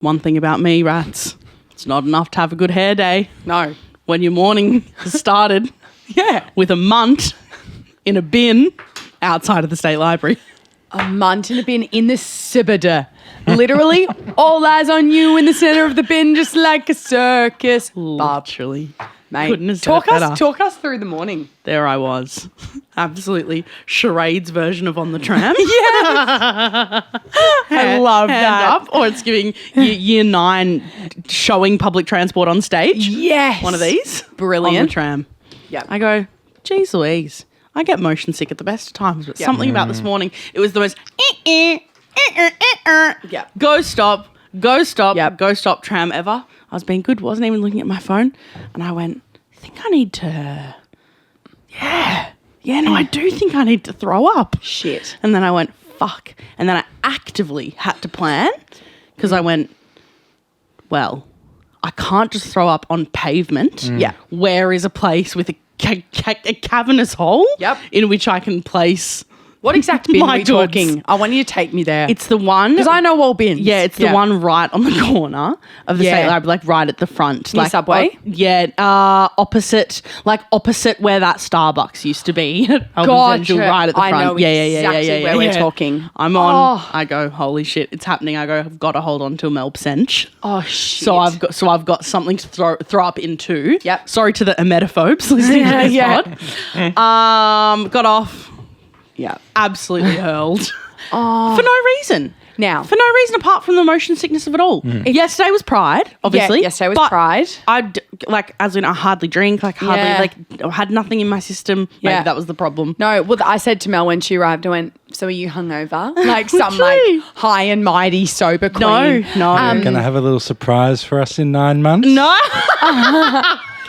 One thing about me, rats, it's not enough to have a good hair day. No. When your morning has started with a munt in a bin outside of the State Library. A munt in a bin in the Sibida. Literally, all eyes on you in the centre of the bin, just like a circus. Literally. Mate, Couldn't have said it better. talk us through the morning. There I was. Absolutely charades version of On the Tram. I love Hand that. up, or it's giving year 9 showing public transport on stage. Yes. One of these. Brilliant. On the tram. Yep. I go, geez Louise, I get motion sick at the best of times, but something about this morning, it was the most Yep. go stop tram ever. I was being good, wasn't even looking at my phone, and I went, I think I need to, no, I do think I need to throw up. Shit. And then I went, fuck. And then I actively had to plan because I went, well, I can't just throw up on pavement. Yeah. Where is a place with a cavernous hole in which I can place... What exact bin my are we talking? I want you to take me there. It's the one... Because I know all bins. Yeah, it's the one right on the corner of the State Library, like right at the front. Near like Subway? Opposite where that Starbucks used to be. Gotcha. Right at the front. I know exactly where we're talking. I'm on. I go, holy shit, it's happening. I go, I've got to hold on to a Mel Sam. Oh shit. So I've got something to throw up into. Yep. Sorry to the emetophobes listening to this pod. Got off. Yeah. Absolutely hurled. For no reason. Now. For no reason apart from the motion sickness of it all. Yesterday was Pride, obviously. Yeah, yesterday was Pride. I hardly drink, I had nothing in my system. Maybe that was the problem. No, well, I said to Mel when she arrived, I went, so are you hungover? Like some Literally. high and mighty sober queen. No. Can I have a little surprise for us in 9 months? No.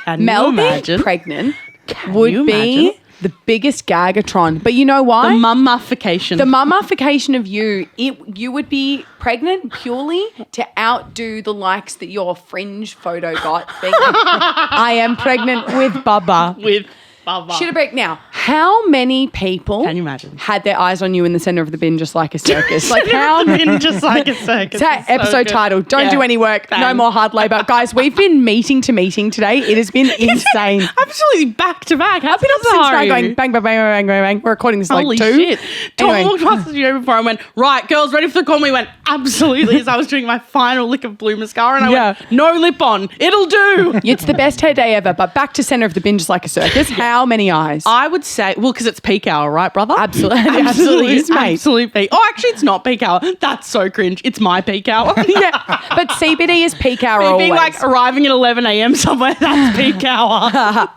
Can Mel you imagine? being pregnant Can would you be imagine? the biggest gagatron. But you know why? The mummification. The mummification of you, you would be pregnant purely to outdo the likes that your fringe photo got. Being like, I am pregnant with Bubba. With Bubba. Should have break now. How many people Can you imagine? had their eyes on you in the center of the bin just like a circus? Like how many? Just like a circus. It's our episode title. Don't do any work. No more hard labor. Guys, we've been meeting to meeting today. It has been insane. Absolutely back to back. I've been up since now going bang, bang, bang, bang, bang, bang. We're recording this Holy like 2. shit. Tom Anyway. walked past the studio before. I went, right, girls, ready for the call? We went, absolutely, as I was doing my final lick of blue mascara. And I went, no lip on. It'll do. It's the best hair day ever, but back to center of the bin just like a circus. How many eyes? I would say, well, because it's peak hour, right, brother? Absolutely. Absolutely is, mate. Absolute peak. Oh, actually, it's not peak hour. That's so cringe. It's my peak hour. Yeah, but CBD is peak hour always. Being like arriving at 11 a.m. somewhere, that's peak hour.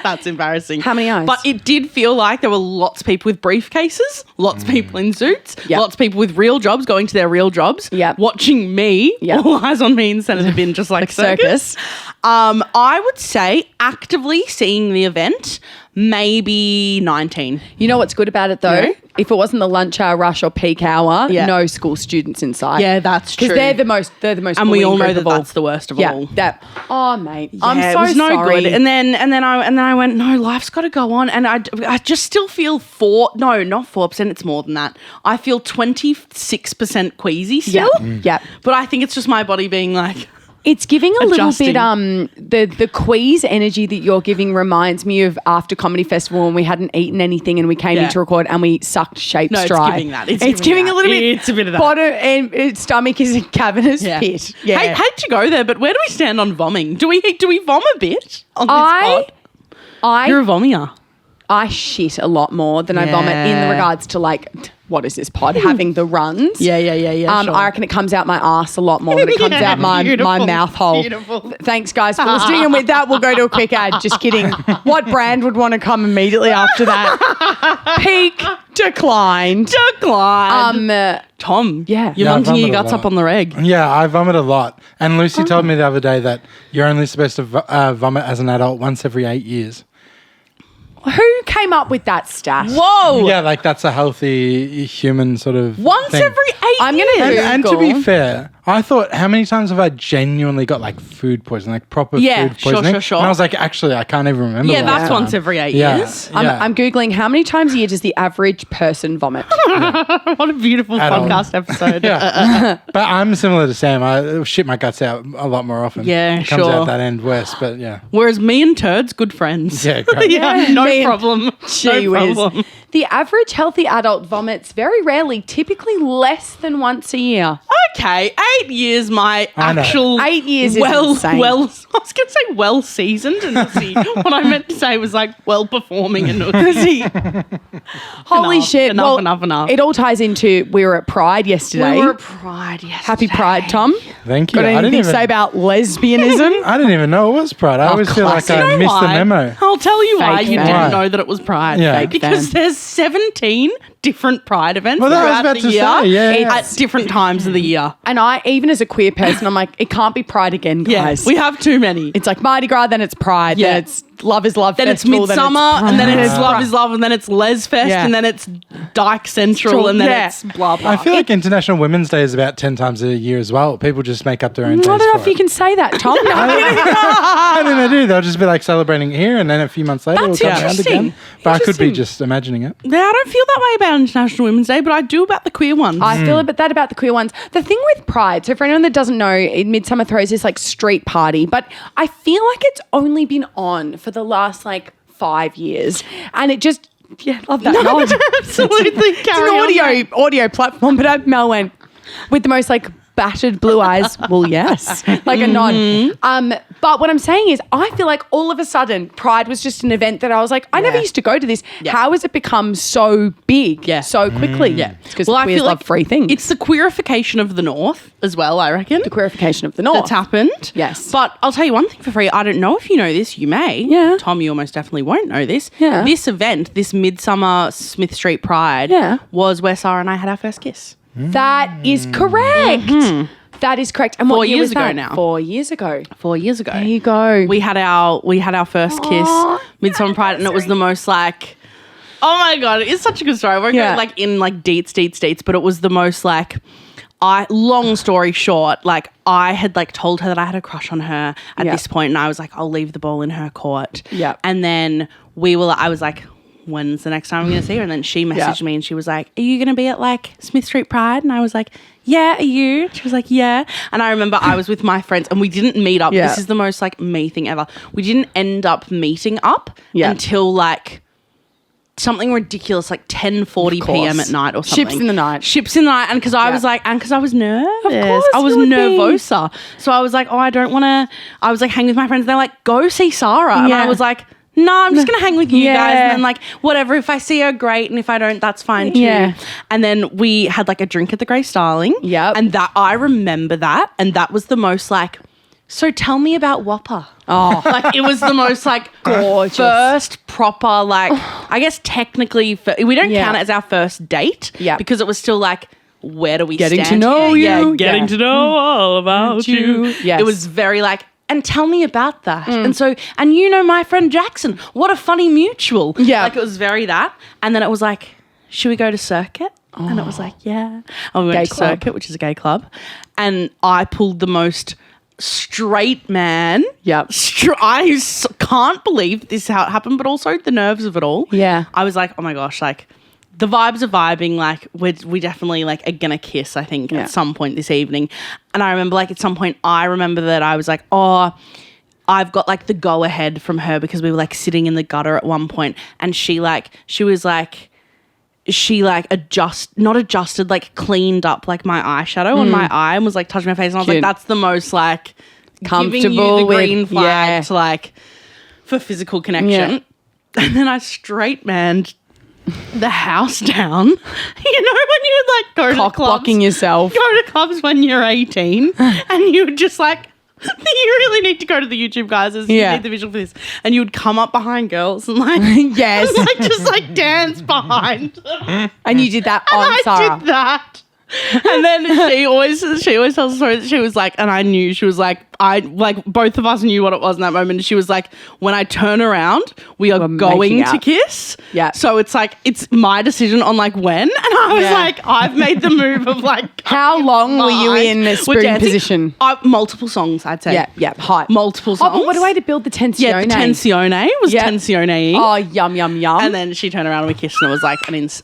That's embarrassing. How many eyes? But it did feel like there were lots of people with briefcases, lots of people in suits, lots of people with real jobs going to their real jobs, watching me, all eyes on me in centre of the bin, just like circus. I would say actively seeing the event, maybe 19. You know what's good about it though? Yeah. If it wasn't the lunch hour rush or peak hour, no school students inside. Yeah, that's true. Because they're the most and we all know group that of all. that's the worst of all. Oh mate, Yeah, I'm so it was no sorry. good. And then I went, no, life's got to go on. And I just still feel not 4%. It's more than that. I feel 26% queasy still. Yeah. But I think it's just my body being like. It's giving a Adjusting. little bit the quease energy that you're giving reminds me of after Comedy Festival when we hadn't eaten anything and we came in to record and we sucked shapes dry. It's giving that. It's giving a little bit. It's a bit of that. Bottom and stomach is a cavernous pit. Yeah. Hate to go there, but where do we stand on vomiting? Do we vom a bit on this pod? You're a vomier. I shit a lot more than I vomit in regards to like, what is this pod? Having the runs. Yeah. Sure. I reckon it comes out my ass a lot more than it comes out my mouth hole. Beautiful. Thanks, guys, for listening. And with that, we'll go to a quick ad. Just kidding. What brand would want to come immediately after that? Peak declined. Tom, Yeah. you're I munting your vomit a guts lot. up on the reg. Yeah, I vomit a lot. And Lucy told me the other day that you're only supposed to vomit as an adult once every 8 years. Who came up with that stat? Whoa. Yeah, like that's a healthy human sort of Once thing. every 8 I'm years. gonna And to be fair, I thought, how many times have I genuinely got like food poisoning, like proper food poisoning? Sure. And I was like, actually, I can't even remember. Yeah, that's once every 8 years. I'm Googling how many times a year does the average person vomit? What a beautiful podcast episode. But I'm similar to Sam. I shit my guts out a lot more often. Yeah, it comes out that end worse, but yeah. Whereas me and Turds, good friends. Yeah, great. No problem. Gee whiz. The average healthy adult vomits very rarely, typically less than once a year. Okay, 8 years, my I know. actual 8 years is insane. I was going to say well-seasoned and naughty. What I meant to say was like well-performing and naughty. Holy shit. Enough. It all ties into we were at Pride yesterday. We were at Pride yesterday. Happy Pride, Tom. Thank you. Got anything to say about lesbianism? I didn't even know it was Pride. I always feel like I missed the memo. I'll tell you why Fake you fan. didn't know that it was Pride. Yeah. Fake Because fan. there's 17 different Pride events Well, that was throughout about the to year say, yeah. at different times of the year. And I, even as a queer person, I'm like, it can't be Pride again, guys. We have too many. It's like Mardi Gras, then it's Pride, Yeah. then it's Love is Love Then it's Festival, Midsummer, and then it's Love is Love, and then it's Les Fest, Yeah. and then it's Dyke Central, and then Yeah. it's blah blah. I feel like International Women's Day is about 10 times a year as well. People just make up their own I days don't know for if you it. can say that, Tom. No. I think they do. They'll just be like celebrating here, and then a few months later, That's we'll come around interesting. again. But I could be Interesting. just imagining it. Yeah, I don't feel that way about International Women's Day, but I do about the queer ones. I feel about that about the queer ones. The thing with Pride, so for anyone that doesn't know, Midsummer throws this like street party, but I feel like it's only been on for the last like 5 years. And it just, love that nod. Absolutely, It's an audio platform, but Mel went with the most like battered blue eyes. Well, yes, like a nod. But what I'm saying is, I feel like all of a sudden, Pride was just an event that I was like, I never used to go to this. Yeah. How has it become so big so quickly? Yeah. It's because I queers feel love like free things. It's the queerification of the North as well, I reckon. the queerification of the North. That's happened. Yes. But I'll tell you one thing for free. I don't know if you know this. You may. Yeah. Tom, you almost definitely won't know this. Yeah. This event, this Midsummer Smith Street Pride, was where Sara and I had our first kiss. That is correct. That is correct. And 4 what year years was ago that? now. 4 years ago. 4 years ago. There you go. We had our first kiss, Midsummer Pride, and it was the most like, oh my God, it's such a good story. I won't go like in like deets, but it was the most like, long story short, like I had like told her that I had a crush on her at this point, and I was like, I'll leave the ball in her court. Yeah. And then I was like, when's the next time I'm going to see her? And then she messaged me and she was like, are you going to be at like Smith Street Pride? And I was like, yeah, are you? She was like, yeah. And I remember I was with my friends and we didn't meet up. Yeah. This is the most like me thing ever. We didn't end up meeting up until like something ridiculous, like 10:40 p.m. at night or something. Ships in the night. And because I was like, and because I was nervous. course I was you would be. nervosa. So I was like, I don't want to, I was like hanging with my friends. They're like, go see Sara. And I was like, no, I'm just going to hang with you guys. And then like, whatever, if I see her, great. And if I don't, that's fine too. Yeah. And then we had like a drink at the Grey Starling. Yep. And that, I remember that. And that was the most like, so tell me about Whopper. Oh. Like it was the most like Gorgeous. first proper like, I guess technically, we don't count it as our first date. Yeah. Because it was still like, where do we Getting stand to know here? you. Yeah, getting Yeah. to know all about you. Yes. It was very like, and tell me about that. And so, and you know my friend Jackson, what a funny mutual. Yeah. Like it was very that. And then it was like, should we go to Circuit? And it was like, yeah. And we went Gay to club. Circuit, which is a gay club. And I pulled the most straight man. Yep. Can't believe this is how it happened, but also the nerves of it all. Yeah. I was like, oh my gosh, like the vibes are vibing. Like we definitely like are gonna kiss, I think, at some point this evening. And I remember like at some point I remember that I was like, oh, I've got like the go ahead from her because we were like sitting in the gutter at one point and she not adjusted, like cleaned up like my eyeshadow on my eye and was like touching my face. And I was Cute. like, that's the most like Comfortable giving you the with- green flag to like for physical connection. Yeah. And then I straight manned the house down. You know when you would like go Cock to clubs, blocking yourself. go to clubs when you're 18 and you would just like, you really need to go to the YouTube, guys. You need the visual for this. And you would come up behind girls and like, Yes. and, like just like dance behind them. And you did that on I Sara. did that. And then she always tells the story that she was like, and I knew she was like, both of us knew what it was in that moment. She was like, when I turn around, we are going to kiss. Yeah. So it's like, it's my decision on like when. And I was like, I've made the move of like. How long were you in a spoon position? Multiple songs, I'd say. Yeah, hype. Multiple songs. Oh, but what a way to build the tensione. Yeah, the tensione was tensione. Oh, yum, yum, yum. And then she turned around and we kissed and it was like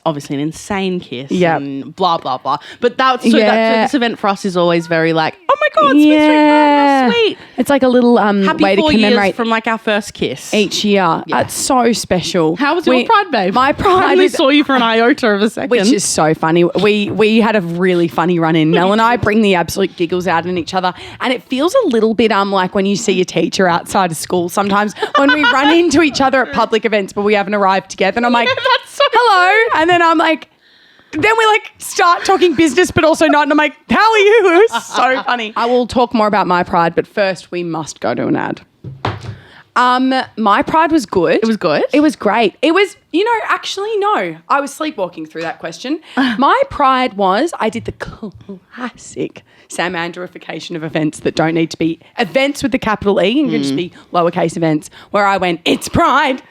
obviously an insane kiss. Yeah. And blah, blah, blah. But this event for us is always very like, oh my God, Smith Street Pride, how sweet. It's like a little Happy way to 4 commemorate years from like our first kiss. Each year. Yeah. It's so special. How was your Pride, babe? My Pride. I only saw you for an iota of a second. Which is so funny. We had a really funny run in. Mel and I bring the absolute giggles out in each other. And it feels a little bit like when you see your teacher outside of school sometimes when we run into each other at public events but we haven't arrived together. And I'm like, hello. And then I'm like, then we like start talking business but also not. And I'm like, how are you? It was so funny. I will talk more about my Pride, but first we must go to an ad. My Pride was good. It was good? It was great. It was, actually, no. I was sleepwalking through that question. My Pride was, I did the classic Sam Andrewification of events that don't need to be events with the capital E and can just be lowercase events, where I went, it's Pride,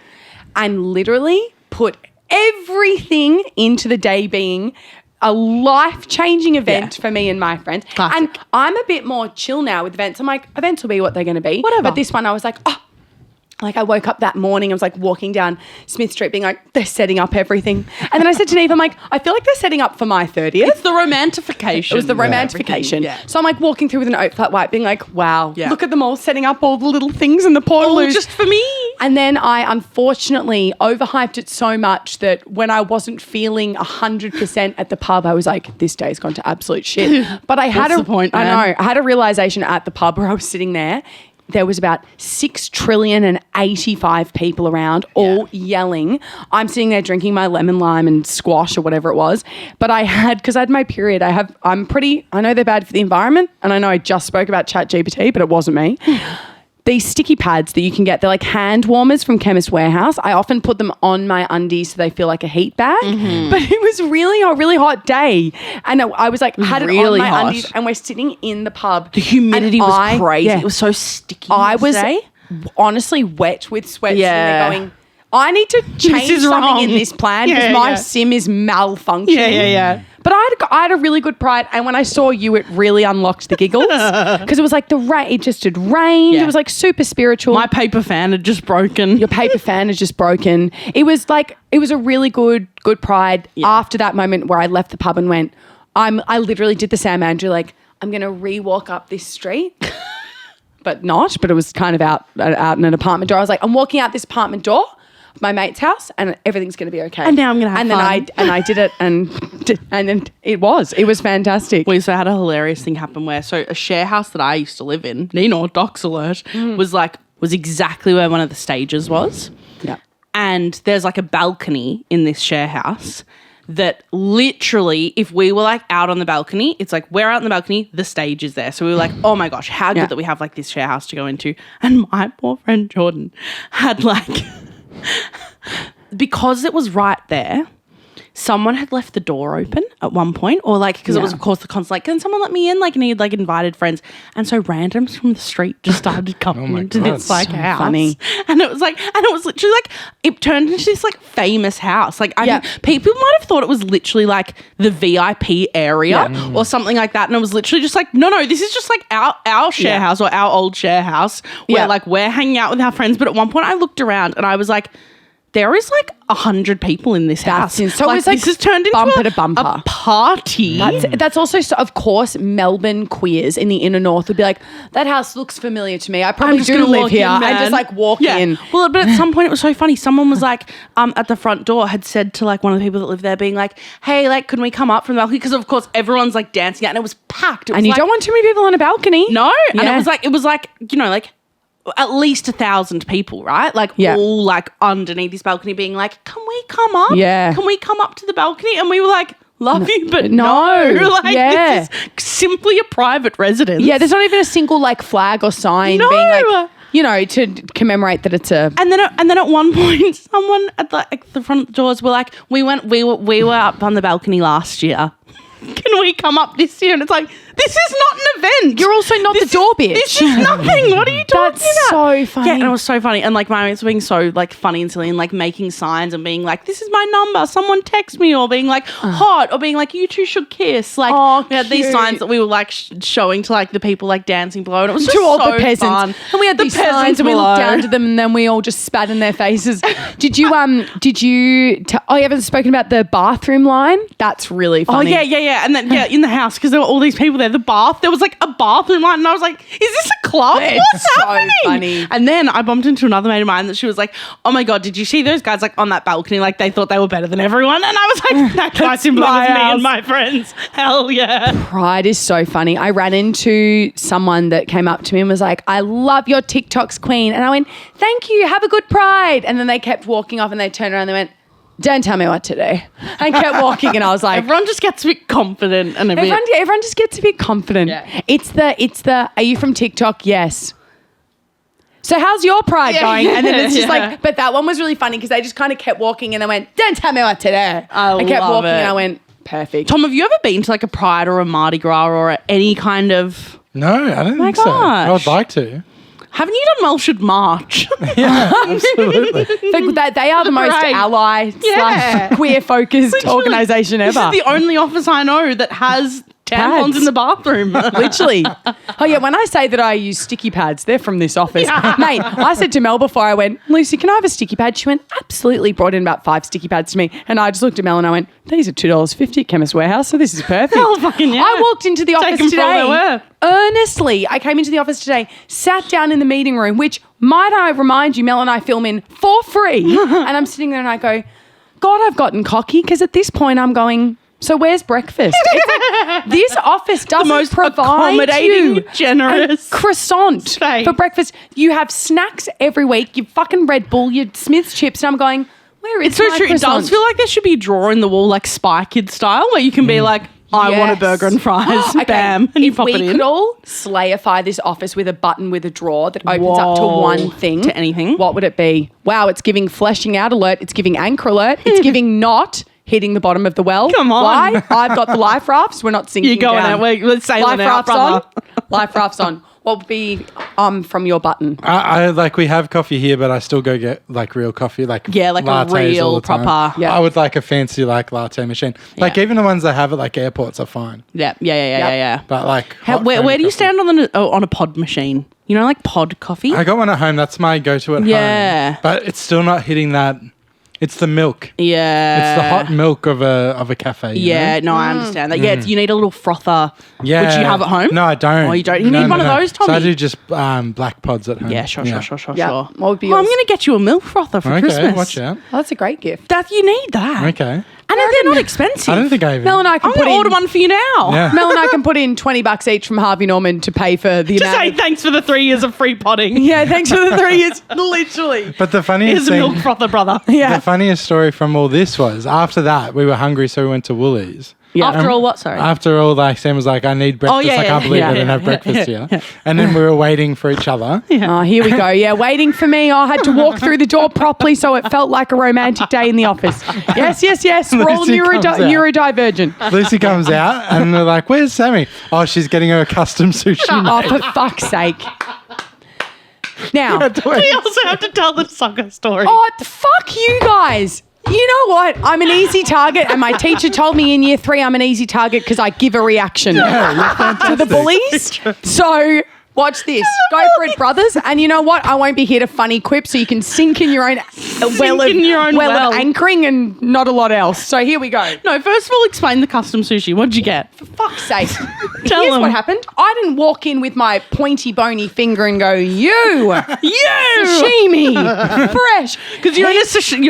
and literally put everything into the day being a life-changing event for me and my friends. Classic. And I'm a bit more chill now with events. I'm like, events will be what they're going to be. Whatever. But this one I was like, I woke up that morning, I was like walking down Smith Street being like, they're setting up everything. And then I said to Neve, I'm like, I feel like they're setting up for my 30th. It's the romantification. It was the romantification. Yeah. So I'm like walking through with an oat flat white being like, wow, look at them all setting up all the little things in the portaloos. Just for me. And then I unfortunately overhyped it so much that when I wasn't feeling 100% at the pub, I was like, this day's gone to absolute shit. But I had What's the point, man? I had a realization at the pub where I was sitting there. There was about 6,085,000,000,000 people around, all yelling. I'm sitting there drinking my lemon lime and squash or whatever it was. But because I had my period, I know they're bad for the environment. And I know I just spoke about ChatGPT, but it wasn't me. These sticky pads that you can get, they're like hand warmers from Chemist Warehouse. I often put them on my undies so they feel like a heat bag. Mm-hmm. But it was really a really hot day. And I was like, had it on my undies and we're sitting in the pub. The humidity was crazy. Yeah, it was so sticky. I was honestly wet with sweat. Yeah. Going, I need to change something in this plan because my sim is malfunctioning. Yeah. But I had a really good Pride, and when I saw you, it really unlocked the giggles because it was like the rain. It just had rained. Yeah. It was like super spiritual. My paper fan had just broken. Your paper fan had just broken. It was a really good Pride. Yeah. After that moment where I left the pub and went, I literally did the Sam Andrew I'm going to re-walk up this street. But it was kind of out in an apartment door. I was like, I'm walking out this apartment door, my mate's house, and everything's going to be okay. And now I'm going to have fun. And I did it, and it was fantastic. We also had a hilarious thing happen where, a share house that I used to live in, docs alert, was exactly where one of the stages was. Yeah. And there's like a balcony in this share house that literally, if we were out on the balcony, it's like we're out on the balcony, the stage is there. So we were like, oh my gosh, how good that we have this share house to go into. And my poor friend Jordan had because it was right there, someone had left the door open at one point, or because it was of course the concert, can someone let me in? And he had invited friends, and so randoms from the street just started coming into this house. Funny. And it was literally it turned into this famous house. I mean, people might have thought it was literally the VIP area or something like that, and it was literally just no, this is just our share house or our old share house where we're hanging out with our friends. But at one point I looked around and I was like, there is 100 people in this house. So it's this has turned into bumper to bumper. A party. That's also, of course, Melbourne queers in the inner north would be like, that house looks familiar to me. I probably do live here. I just walk in. Well, but at some point it was so funny. Someone was at the front door had said to one of the people that live there, being hey, can we come up from the balcony? Because of course everyone's dancing out and it was packed. And you don't want too many people on a balcony. No. Yeah. And it was at least 1,000 people, right? All underneath this balcony being can we come up? Yeah. Can we come up to the balcony? And we were love you, but no. This is simply a private residence. Yeah, there's not even a single flag or sign being to commemorate that it's a. And then at one point, someone at the front doors were we were up on the balcony last year. Can we come up this year? And it's This is not an event. You're also not the door bitch. This is nothing. What are you talking That's about? so funny. Yeah, and it was so funny. And like my mates were being so like funny and silly and like making signs and being like, this is my number. Someone text me, or being like hot, or being like, you two should kiss. Like we had these signs that we were like showing to like the people like dancing below, and it was just to all so the peasants. fun. And we had these signs and we looked down to them, and then we all just spat in their faces. Did you you haven't spoken about the bathroom line? That's really funny. Oh yeah. And then in the house, because there were all these people there. The bath, there was like a bathroom line, and I was like, is this a club? What's happening? Funny. And then I bumped into another mate of mine that she was like, oh my God, did you see those guys like on that balcony? Like they thought they were better than everyone. And I was like, that guy's in love with me and my friends. Hell yeah. Pride is so funny. I ran into someone that came up to me and was like, I love your TikToks, queen. And I went, thank you. Have a good Pride. And then they kept walking off and they turned around and they went, don't tell me what to do. And kept walking, and I was like, everyone just gets a bit confident and everyone just gets a bit confident. Yeah. It's the are you from TikTok? Yes. So how's your Pride going? And then it's just like, but that one was really funny because they just kind of kept walking and they went, don't tell me what to do. I kept love walking it. and I went, perfect. Tom, have you ever been to like a Pride or a Mardi Gras or any kind of... No, I don't think so. I would like to. Haven't you done Mel Should March? Yeah, absolutely. They are the most ally / queer focused organisation ever. This is the only office I know that has tampons in the bathroom. Literally. Oh yeah, when I say that I use sticky pads, they're from this office. Mate, I said to Mel before I went, Lucy, can I have a sticky pad? She went, absolutely. Brought in about 5 sticky pads to me. And I just looked at Mel and I went, these are $2.50 at Chemist Warehouse, so this is perfect. Oh, fucking yeah. I walked into the office Take 'em for all they today. were. Earnestly, I came into the office today, sat down in the meeting room, which might I remind you, Mel and I film in for free. And I'm sitting there and I go, God, I've gotten cocky because at this point I'm going, so where's breakfast? It's like, this office doesn't most provide accommodating, you generous a croissant space. for breakfast. You have snacks every week. You fucking Red Bull, your Smith's chips, and I'm going, where is It's so my true. croissant? It does feel like there should be a drawer in the wall, like Spy Kids style, where you can be like, I want a burger and fries. Okay, Bam. And you if pop we it in. could all slayify this office with a button with a drawer that opens up to Whoa. one thing. To anything. What would it be? Wow, it's giving fleshing out alert. It's giving anchor alert. It's giving not hitting the bottom of the well. Come on. Why? I've got the life rafts. We're not sinking You're going down. out. We're sailing Life out, rafts brother. on. Life rafts on. What would be from your button? I like, we have coffee here, but I still go get like real coffee, like Yeah, like a lattes all real the time. proper- Yeah. I would like a fancy like latte machine. Like even the ones they have at like airports are fine. Yeah. But like, Where do you stand on a pod machine? You know, like pod coffee? I got one at home. That's my go-to at Yeah. home. But it's still not hitting that. It's the milk. Yeah. It's the hot milk of a cafe. you Yeah, know? no, I understand that. Yeah, you need a little frother, Yeah. which you have at home. No, I don't. Oh, you don't? You need one of those, Tommy? So I do just black pods at home. Yeah, sure. Yeah. Sure. What would be I'm yours? going to get you a milk frother for Okay, Christmas. watch out. Oh, that's a great gift. That you need that. Okay. And they're not expensive. I don't think I even. Mel and I can I'm put going to in order one for you now. Yeah. Mel and I can put in $20 each from Harvey Norman to pay for the Just amount. say thanks for the 3 years of free potting. Yeah, thanks for the 3 years. Literally. But the Here's funniest a thing, milk frother, brother. Yeah. the funniest story from all this was after that we were hungry, so we went to Woolies. Yeah. After all, what? Sorry. After all, like Sam was like, "I need breakfast. yeah, I can't yeah, believe yeah, I didn't yeah, have breakfast yeah, here." And then we were waiting for each other. Oh, here we go. Yeah, waiting for me. I had to walk through the door properly so it felt like a romantic day in the office. Yes. We're all Lucy comes out. neurodivergent. Lucy comes out and we're like, "Where's Sammy?" Oh, she's getting her a custom sushi. Oh, for fuck's sake. Now, We also have to tell the soccer story. oh, fuck you guys. You know what? I'm an easy target, and my teacher told me in year 3 I'm an easy target because I give a reaction to the bullies. So watch this. Go for it, brothers. And you know what? I won't be here to funny quip, so you can sink in your own well of anchoring and not a lot else. So here we go. No, first of all, explain the custom sushi. What'd you get? For fuck's sake. Tell Here's them. what happened. I didn't walk in with my pointy, bony finger and go, you, sashimi, fresh. Because you're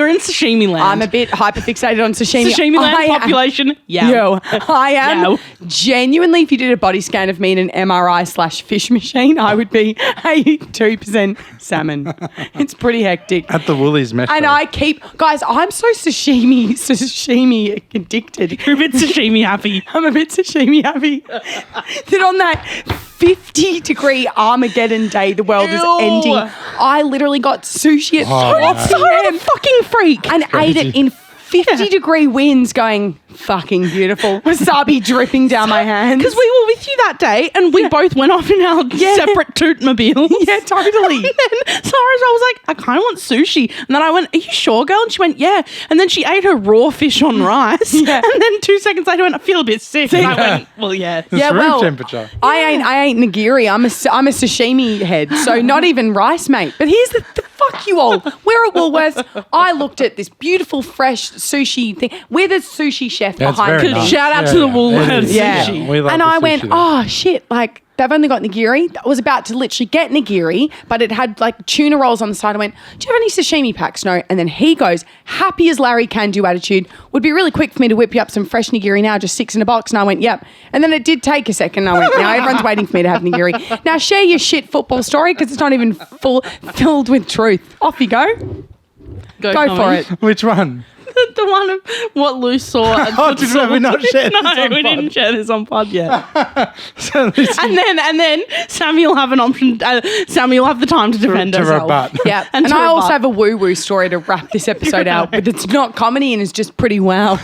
in sashimi land. I'm a bit hyperfixated on sashimi. Sashimi land I am- population. Yeah. Yo, I am Yo. genuinely, if you did a body scan of me in an MRI/fish machine, I would be 82% salmon. It's pretty hectic. At the Woolies metro. And I keep, guys, I'm so sashimi addicted. You're a bit sashimi happy. I'm a bit sashimi happy. That on that 50-degree Armageddon day, the world is Ew. ending. I literally got sushi at 4 no. p.m. Fucking freak. and ate it in 50-degree winds going fucking beautiful. Wasabi dripping down my hands. Because we were with you that day and we both went off in our separate tootmobiles. Yeah, totally. And then I was like, I kind of want sushi. And then I went, are you sure, girl? And she went, yeah. And then she ate her raw fish on rice. Yeah. And then 2 seconds later, I went, I feel a bit sick. And I went, well, yeah. It's room temperature. I ain't nigiri. I'm a sashimi head. So not even rice, mate. But here's the fuck you all. We're at Woolworths. I looked at this beautiful, fresh sushi thing. We're the sushi chef behind it. Nice. Shout out to the Woolworths sushi. We love and the I sushi went, there. oh, shit. Like, they've only got nigiri. I was about to literally get nigiri, but it had like tuna rolls on the side. I went, do you have any sashimi packs? No. And then he goes, happy as Larry can do attitude. Would be really quick for me to whip you up some fresh nigiri now, just 6 in a box. And I went, yep. And then it did take a second. And I went, now everyone's waiting for me to have nigiri. Now share your shit football story because it's not even filled with truth. Off you go. Go for it. Which one? The one of what Lou saw. Did we not share this No, on we pod? didn't share this on pod yet. So Lucy, and then Sammy will have an option. Sammy will have the time to defend to herself. rebut. Yeah. And And to I also rebut. have a woo-woo story to wrap this episode out, but it's not comedy and it's just pretty well.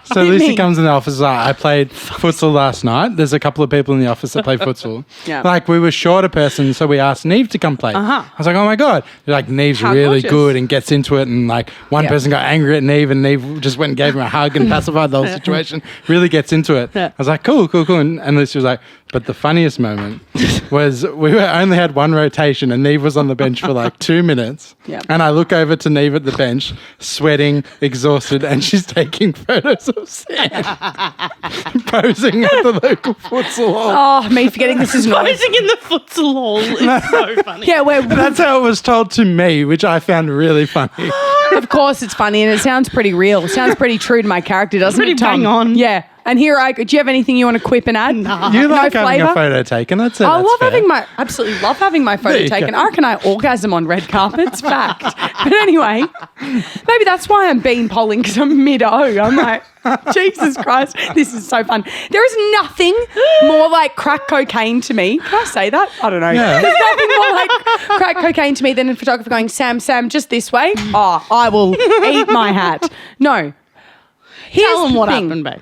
So Lucy me. comes in the office. I played futsal last night. There's a couple of people in the office that play futsal. Yeah. Like we were short a person, so we asked Neve to come play. I was like, oh my god, like Neve's How really gorgeous. good and gets into it. And like one Yeah. person got angry at Neve, and Neve just went and gave him a hug and pacified the whole situation. Really gets into it. Yeah. I was like, cool. And Lucy was like, but the funniest moment was only had one rotation, and Neve was on the bench for like 2 minutes. Yeah. And I look over to Neve at the bench, sweating, exhausted, and she's taking photos of Sam posing at the local futsal hall. Oh, me forgetting this is noise. Posing in the futsal hall is so funny. Yeah, That's how it was told to me, which I found really funny. of course it's funny and it sounds pretty real. It sounds pretty true to my character, doesn't Pretty it, Tom? bang on. Yeah. And here do you have anything you want to quip and add? You like no having flavour? a photo taken. That's it. I That's fair. absolutely love having my There photo you taken. go. I reckon I orgasm on red carpets. Fact. But anyway, maybe that's why I'm bean polling because I'm mid-O. I'm like, Jesus Christ, this is so fun. There is nothing more like crack cocaine to me. Can I say that? I don't know. Yeah. There's nothing more like crack cocaine to me than a photographer going, Sam, just this way. Oh, I will eat my hat. No. Tell them the what thing. happened, babe.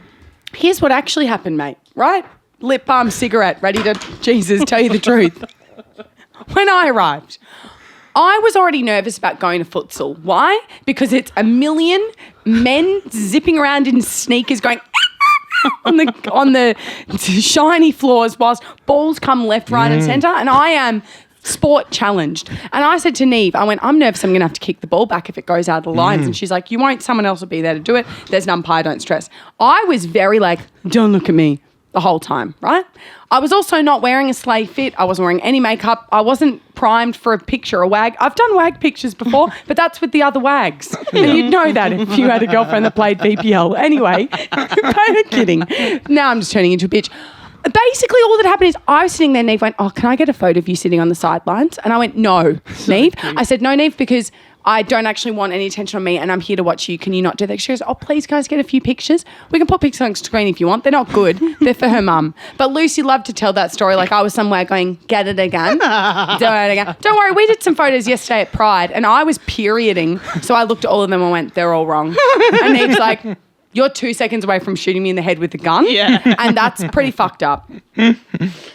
Here's what actually happened, mate, right? Lip balm cigarette, ready to, Jesus, tell you the truth. When I arrived, I was already nervous about going to futsal. Why? Because it's a million men zipping around in sneakers going on the shiny floors whilst balls come left, right and centre. And I am sport challenged. And I said to Neve, I'm nervous I'm going to have to kick the ball back if it goes out of the lines. And she's like, you won't, someone else will be there to do it. There's an umpire, don't stress. I was very like, don't look at me the whole time, right? I was also not wearing a sleigh fit. I wasn't wearing any makeup. I wasn't primed for a picture, a wag. I've done wag pictures before, but that's with the other wags. And you'd know that if you had a girlfriend that played BPL. Anyway, I'm kidding. Now I'm just turning into a bitch. Basically, all that happened is I was sitting there, Neve went, oh, can I get a photo of you sitting on the sidelines? And I went, no, Neve. I said, no, Neve, because I don't actually want any attention on me and I'm here to watch you. Can you not do that? She goes, oh, please, guys, get a few pictures. We can put pictures on screen if you want. They're not good. They're for her mum. But Lucy loved to tell that story like I was somewhere going, get it again. Do it again. Don't worry, we did some photos yesterday at Pride and I was perioding. So I looked at all of them and went, they're all wrong. And Neve's like, you're 2 seconds away from shooting me in the head with a gun. Yeah. And that's pretty fucked up.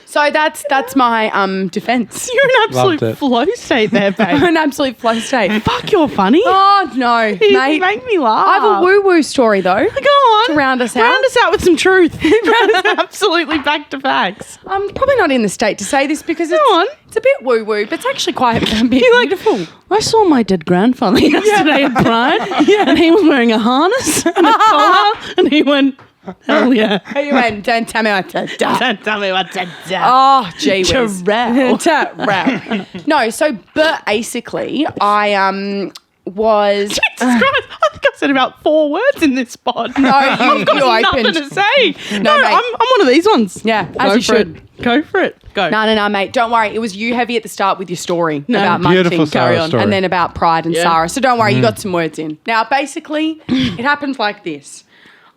So that's my defense. You're an Loved absolute it. flow state there, babe. An absolute flow state. Fuck, you're funny. Oh, no, You mate. make me laugh. I have a woo-woo story, though. Go on. To round us out. Round us out with some truth. Round us absolutely back to facts. I'm probably not in the state to say this because on. it's a bit woo-woo, but it's actually quite a bit beautiful. I saw my dead grandfather yesterday at Pride, and he was wearing a harness and a collar, and he went, hell yeah. You went, don't tell me what to do. Don't tell me what to do. Oh, gee whiz. Terrell. Terrell. No, so basically, I was... Jesus Christ, I think I said about 4 words in this pod. No, I've got you nothing opened. to say. No, mate. I'm one of these ones. Yeah, Go as you for should. it. Go for it. Go. No, mate. Don't worry. It was you heavy at the start with your story about Beautiful munching. Sarah Carry on. story. And then about Pride and Yeah. Sara. So don't worry, you got some words in. Now, basically, it happened like this.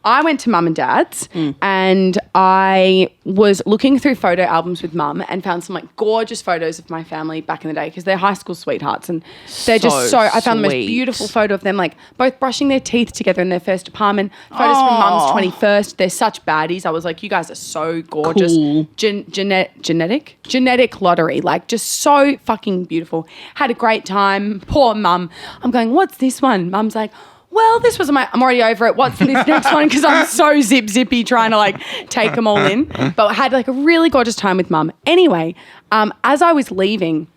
I went to mum and dad's and I was looking through photo albums with mum and found some like gorgeous photos of my family back in the day because they're high school sweethearts and they're just so, I found the most beautiful photo of them like both brushing their teeth together in their first apartment, photos from mum's 21st. They're such baddies. I was like, you guys are so gorgeous. Cool. Genetic lottery, like just so fucking beautiful. Had a great time. Poor mum. I'm going, what's this one? Mum's like, well, this was I'm already over it. What's this next one? Because I'm so zippy trying to like take them all in. But I had like a really gorgeous time with mum. Anyway, as I was leaving,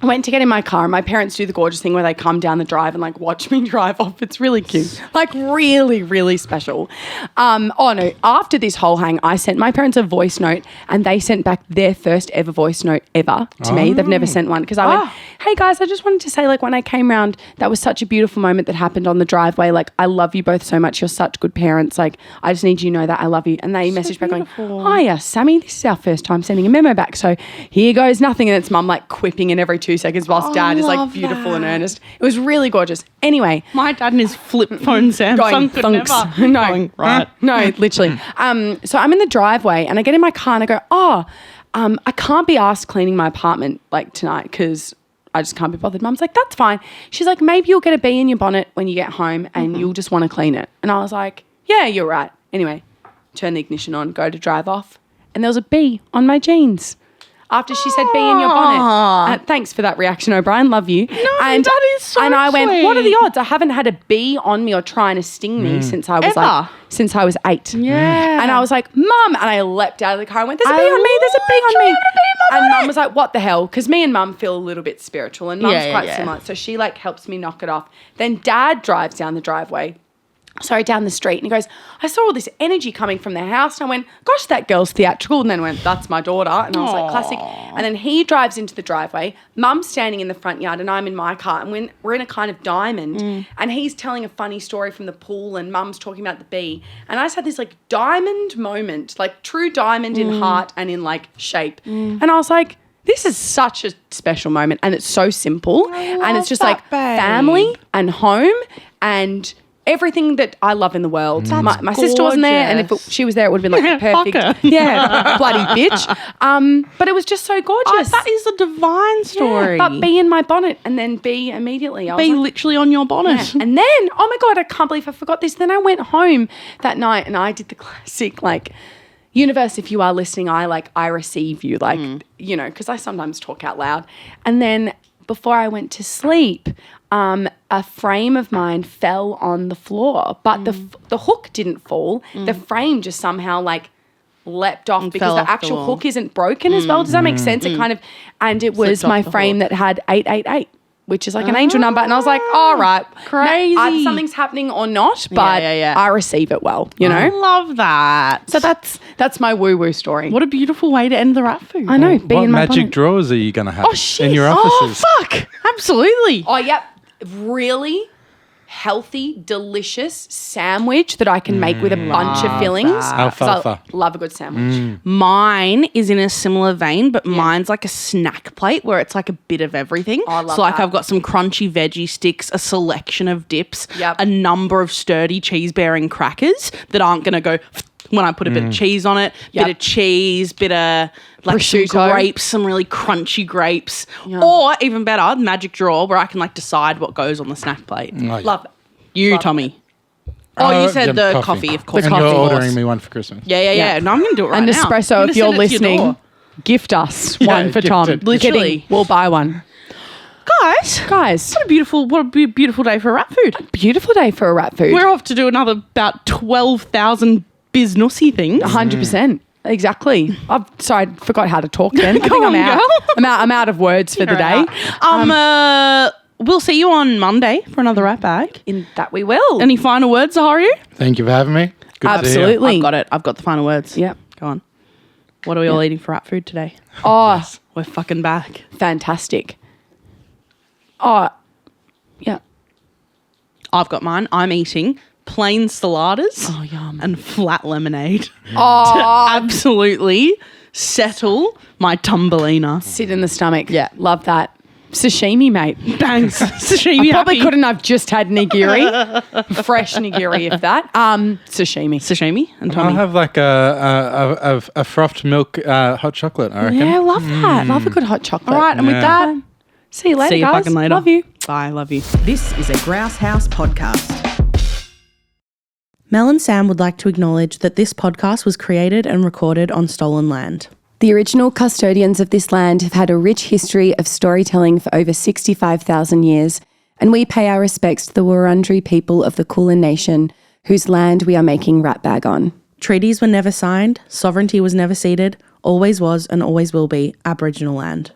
I went to get in my car and my parents do the gorgeous thing where they come down the drive and like watch me drive off. It's really cute. Like really, really special. After this whole hang, I sent my parents a voice note and they sent back their first ever voice note ever to me. They've never sent one because I went, hey guys, I just wanted to say like when I came round, that was such a beautiful moment that happened on the driveway. Like I love you both so much. You're such good parents. Like I just need you to know that I love you. And they messaged back going, hiya, Sammy, this is our first time sending a memo back. So here goes nothing. And it's mum like quipping in every 2 seconds whilst dad is like beautiful and earnest. It was really gorgeous. Anyway. My dad and his flip phone Samsung could never. No. Going, right. No, literally. So I'm in the driveway and I get in my car and I go, I can't be asked cleaning my apartment like tonight because I just can't be bothered. Mum's like, that's fine. She's like, maybe you'll get a bee in your bonnet when you get home and you'll just want to clean it. And I was like, yeah, you're right. Anyway, turn the ignition on, go to drive off. And there was a bee on my jeans. After she said bee in your bonnet. Thanks for that reaction, O'Brien. Love you. No, that is so And I went, sweet. what are the odds? I haven't had a bee on me or trying to sting me since I was since I was 8. Yeah. And I was like, Mum. And I leapt out of the car and went, there's a bee on me. There's a bee on me. And Mum was like, what the hell? Because me and Mum feel a little bit spiritual and Mum's quite similar. So she like helps me knock it off. Then Dad drives down the driveway. Down the street. And he goes, I saw all this energy coming from the house. And I went, gosh, that girl's theatrical. And then went, that's my daughter. And I was like, classic. And then he drives into the driveway. Mum's standing in the front yard and I'm in my car. And we're in a kind of diamond. And he's telling a funny story from the pool and Mum's talking about the bee. And I just had this like diamond moment, like true diamond in heart and in like shape. And I was like, this is such a special moment. And it's so simple. And it's just like family and home and everything that I love in the world. My sister wasn't there, and if she was there, it would have been like perfect. Yeah, bloody bitch. But it was just so gorgeous. That is a divine story. Yeah, but bee in my bonnet, and then bee immediately. I was Bee like, literally on your bonnet. yeah. And then, oh my God, I can't believe I forgot this. Then I went home that night, and I did the classic like, universe, if you are listening, I receive you, like you know, because I sometimes talk out loud. And then before I went to sleep, a frame of mine fell on the floor, but the hook didn't fall. The frame just somehow like leapt off because the actual hook isn't broken as well. Does that make sense? It kind of, and it was my frame that had 888, which is like an angel number. And I was like, all right, crazy. Either something's happening or not, but I receive it well, you know? I love that. So that's my woo-woo story. What a beautiful way to end the rat food. I know. What magic drawers are you going to have in your offices? Oh, fuck. Absolutely. Oh, yep. Really healthy, delicious sandwich that I can make with a bunch of fillings. Alfalfa. So love a good sandwich. Mine is in a similar vein, but mine's like a snack plate where it's like a bit of everything. Oh, I love so like that. I've got some crunchy veggie sticks, a selection of dips, Yep. a number of sturdy cheese-bearing crackers that aren't going to go when I put a bit of cheese on it, Yep. bit of cheese, bit of like some Prosciutto. grapes, some really crunchy grapes. Yum. Or even better, magic drawer where I can like decide what goes on the snack plate. Love it. You, Tommy. Oh, you said the coffee, of course. And The you're coffee. ordering me one for Christmas. Yeah. No, I'm going to do it right An now. espresso, I'm if gonna you're send it to your listening, door. gift us one for gift Tom. it. Literally. Kidding. We'll buy one. Guys, what a beautiful day for rat food. Beautiful day for a rat food. We're off to do another about 12,000 businessy things. 100%. Exactly. I forgot how to talk then. I think on, I'm out. girl. I'm out of words for the day. We'll see you on Monday for another rat bag. In that we will. Any final words, Zaharu? Thank you for having me. Good to see you. Absolutely. I've got it. I've got the final words. Yep. Go on. What are we all eating for rat food today? Oh, We're fucking back. fantastic. Oh, yeah. I've got mine. I'm eating plain saladas and flat lemonade to absolutely settle my tumbelina. Sit in the stomach. Yeah. Love that. Sashimi, mate. Thanks. Sashimi. I probably couldn't have just had nigiri. Fresh nigiri, if that. Sashimi. Sashimi and Tommy. I'll have like a frothed milk hot chocolate, I reckon. Yeah, I love that. Love a good hot chocolate. All right, and with that, see you later, see you guys. fucking later. Love you. Bye, love you. This is a Grouse House podcast. Mel and Sam would like to acknowledge that this podcast was created and recorded on stolen land. The original custodians of this land have had a rich history of storytelling for over 65,000 years, and we pay our respects to the Wurundjeri people of the Kulin Nation, whose land we are making Ratbag on. Treaties were never signed, sovereignty was never ceded, always was and always will be Aboriginal land.